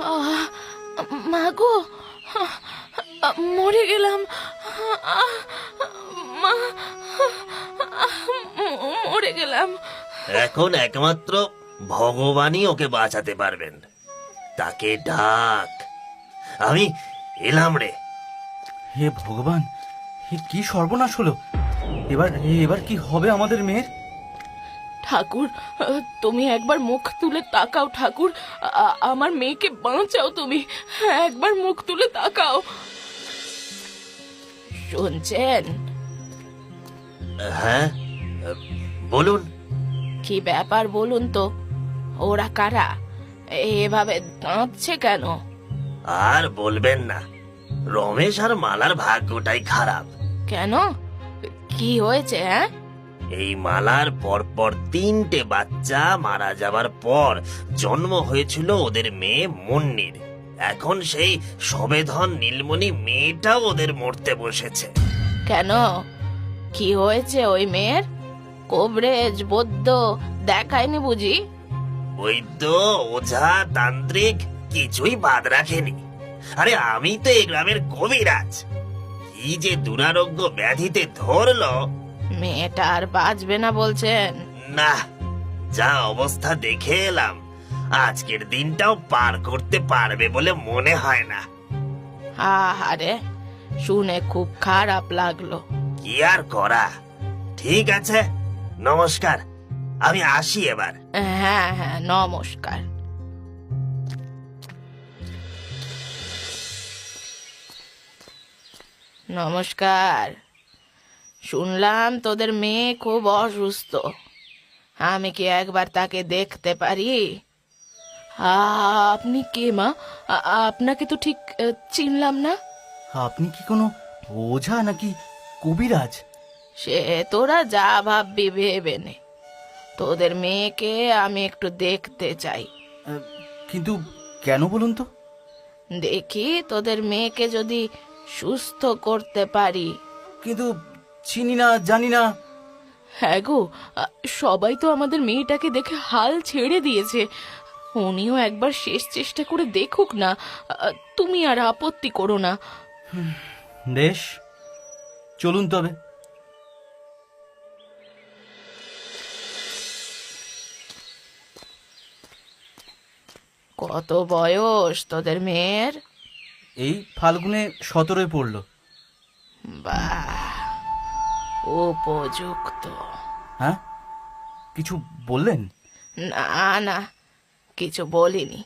আহ, মা গো, মরে গেলাম। মা, মরে গেলাম। এখন একমাত্র ভগবানই ওকে বাঁচাতে পারবেন। তাকে ডাক। আমি এলাম রে। হে ভগবান, হে কি সর্বনাশ হলো! এবার এবার কি হবে আমাদের মেয়ের? ঠাকুর, তুমি একবার মুখ তুলে তাকাও। ঠাকুর, আমার মেয়েকে বাঁচাও। তুমি একবার মুখ তুলে তাকাও। শুনছেন? হ্যাঁ, বলুন। কি ব্যাপার বলুন তো? ওরা কারা? এভাবে কাঁদছে কেন? আর বলবেন না, রমেশ আর মালার ভাগ্যটাই খারাপ। কেন? কি হয়েছে? হ্যাঁ, এই মালার পরপর 3টে বাচ্চা মারা যাবার পর জন্ম হয়েছিল ওদের মেয়ে মুন্নির। এখন সেই সবেধন নীলমণি মেয়েটাও ওদের মরতে বসেছে। কেন? কি হয়েছে ওই মেয়ের? কবরেজ বৈদ্য দেখায়নি বুঝি? বৈদ্য, ওঝা, তান্ত্রিক কিছুই বাদ রাখেনি। আরে আমি তো এই গ্রামের কবিরাজ। কি যে দুরারোগ্য ব্যাধিতে ধরলো! মেয়েটা আর বাঁচবে না বলছেন? না, যা অবস্থা দেখে এলাম, আজকের দিনটাও পার করতে পারবে বলে মনে হয় না। আরে, শুনে খুব খারাপ লাগলো। কি আর করা। ঠিক আছে, নমস্কার, আমি আসি এবার। হ্যাঁ হ্যাঁ, নমস্কার। নমস্কার। শুনলাম তোদের মেয়ে খুব অসুস্থ। আমি কি একবার তাকে দেখতে পারি? আপনি কে মা? আপনাকে তো ঠিক চিনলাম না। আপনি কি কোনো ওঝা নাকি কবিরাজ? সে তোরা যা ভাববি ভেবে নে। তোদের মেয়েকে আমি একটু দেখতে চাই। কিন্তু কেন বলুন তো? দেখি তোদের মেয়েকে যদি সুস্থ করতে পারি। কিন্তু চিনি না, জানি না। হ্যাঁ গো, সবাই তো আমাদের মেয়েটাকে দেখে হাল ছেড়ে দিয়েছে। উনিও একবার শেষ চেষ্টা করে দেখুক না। তুমি আর আপত্তি করো না। বেশ, চলুন তবে। কত বয়স তোদের মেয়ের? এই ফাল্গুনে 17 পড়লো। বাহ, উপযুক্ত। হ্যাঁ, কিছু বললেন? না না, কিছু বলিনি।